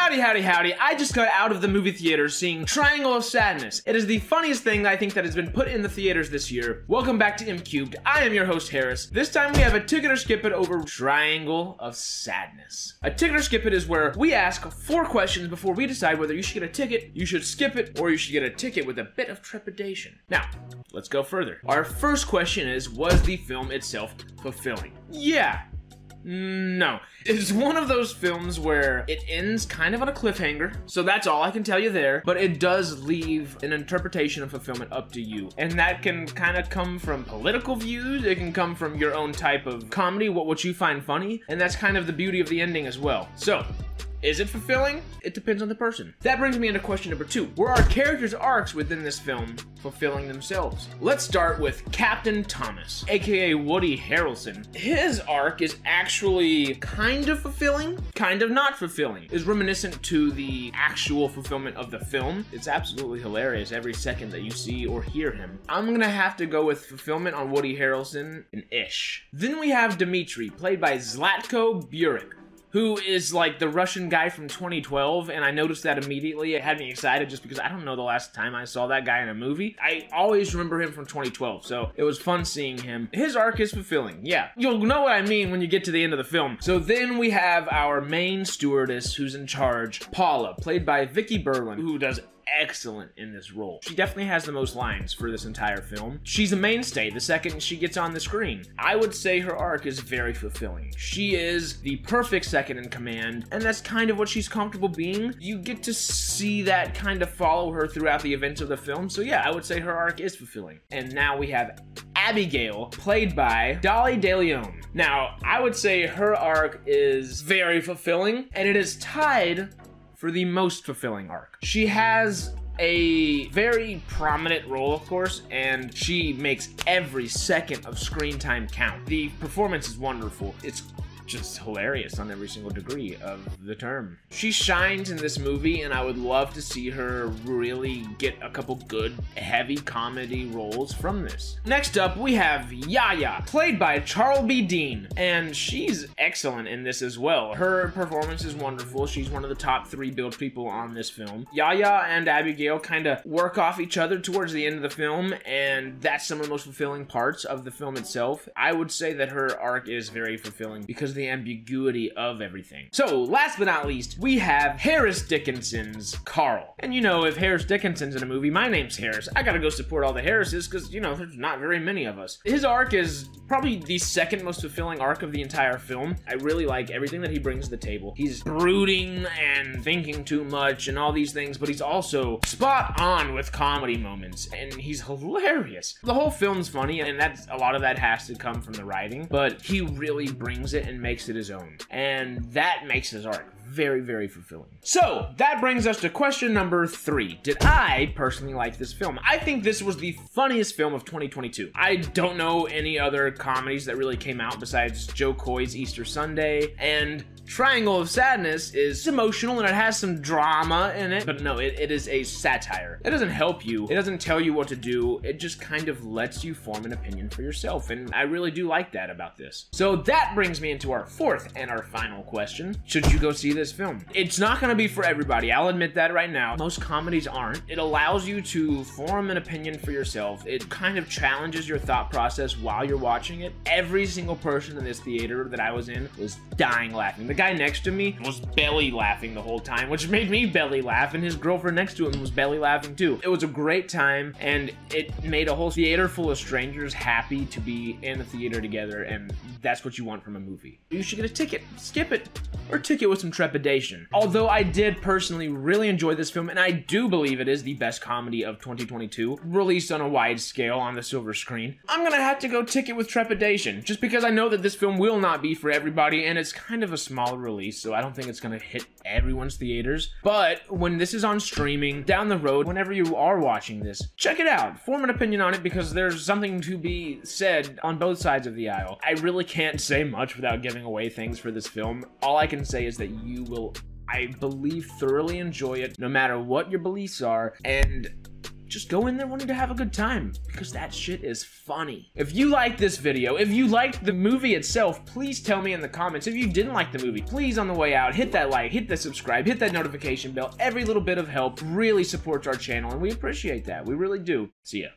Howdy, howdy, howdy. I just got out of the movie theater seeing Triangle of Sadness. It is the funniest thing I think that has been put in the theaters this year. Welcome back to MCubed. I am your host, Harris. This time we have a ticket or skip it over Triangle of Sadness. A ticket or skip it is where we ask 4 questions before we decide whether you should get a ticket, you should skip it, or you should get a ticket with a bit of trepidation. Now, let's go further. Our first question is, was the film itself fulfilling? Yeah. No. It's one of those films where it ends kind of on a cliffhanger, so that's all I can tell you there, but it does leave an interpretation of fulfillment up to you. And that can kind of come from political views, it can come from your own type of comedy, what you find funny, and that's kind of the beauty of the ending as well. So, is it fulfilling? It depends on the person. That brings me into question number 2. Were our characters' arcs within this film fulfilling themselves? Let's start with Captain Thomas, aka Woody Harrelson. His arc is actually kind of fulfilling, kind of not fulfilling. It's reminiscent to the actual fulfillment of the film. It's absolutely hilarious every second that you see or hear him. I'm gonna have to go with fulfillment on Woody Harrelson, an ish. Then we have Dmitri, played by Zlatko Burik, who is like the Russian guy from 2012, and I noticed that immediately. It had me excited just because I don't know the last time I saw that guy in a movie. I always remember him from 2012, so it was fun seeing him. His arc is fulfilling, yeah. You'll know what I mean when you get to the end of the film. So then we have our main stewardess who's in charge, Paula, played by Vicky Berlin, who does excellent in this role. She definitely has the most lines for this entire film. She's a mainstay the second she gets on the screen. I would say her arc is very fulfilling. She is the perfect second in command, and that's kind of what she's comfortable being. You get to see that kind of follow her throughout the events of the film, so yeah, I would say her arc is fulfilling. And now we have Abigail, played by Dolly De Leon. Now, I would say her arc is very fulfilling, and it is tied for the most fulfilling arc. She has a very prominent role, of course, and she makes every second of screen time count. The performance is wonderful. It's just hilarious on every single degree of the term. She shines in this movie, and I would love to see her really get a couple good, heavy comedy roles from this. Next up, we have Yaya, played by Charles B. Dean, and she's excellent in this as well. Her performance is wonderful. She's one of the top 3 billed people on this film. Yaya and Abigail kind of work off each other towards the end of the film, and that's some of the most fulfilling parts of the film itself. I would say that her arc is very fulfilling because the ambiguity of everything. So, last but not least, we have Harris Dickinson's Carl. And you know, if Harris Dickinson's in a movie, my name's Harris. I gotta go support all the Harrises because, you know, there's not very many of us. His arc is probably the second most fulfilling arc of the entire film. I really like everything that he brings to the table. He's brooding and thinking too much and all these things, but he's also spot on with comedy moments, and he's hilarious. The whole film's funny, and a lot of that has to come from the writing, but he really brings it and makes it his own, and that makes his arc very, very fulfilling. So, that brings us to question number 3. Did I personally like this film? I think this was the funniest film of 2022. I don't know any other comedies that really came out besides Joe Coy's Easter Sunday, and Triangle of Sadness is emotional and it has some drama in it, but no, it is a satire. It doesn't help you. It doesn't tell you what to do. It just kind of lets you form an opinion for yourself, and I really do like that about this. So that brings me into our 4th and our final question. Should you go see this film? It's not gonna be for everybody. I'll admit that right now. Most comedies aren't. It allows you to form an opinion for yourself. It kind of challenges your thought process while you're watching it. Every single person in this theater that I was in was dying laughing. The guy next to me was belly laughing the whole time, which made me belly laugh, and his girlfriend next to him was belly laughing too. It was a great time, and it made a whole theater full of strangers happy to be in the theater together, and that's what you want from a movie. You should get a ticket, skip it, or ticket with some trepidation. Although I did personally really enjoy this film, and I do believe it is the best comedy of 2022, released on a wide scale on the silver screen, I'm gonna have to go ticket with trepidation, just because I know that this film will not be for everybody, and it's kind of a small release, so I don't think it's gonna hit everyone's theaters. But when this is on streaming down the road, whenever you are watching this, check it out, form an opinion on it, because there's something to be said on both sides of the aisle. I really can't say much without giving away things for this film. All I can say is that you will, I believe, thoroughly enjoy it no matter what your beliefs are, and just go in there wanting to have a good time, because that shit is funny. If you liked this video, if you liked the movie itself, please tell me in the comments. If you didn't like the movie, please on the way out, hit that like, hit the subscribe, hit that notification bell. Every little bit of help really supports our channel, and we appreciate that. We really do. See ya.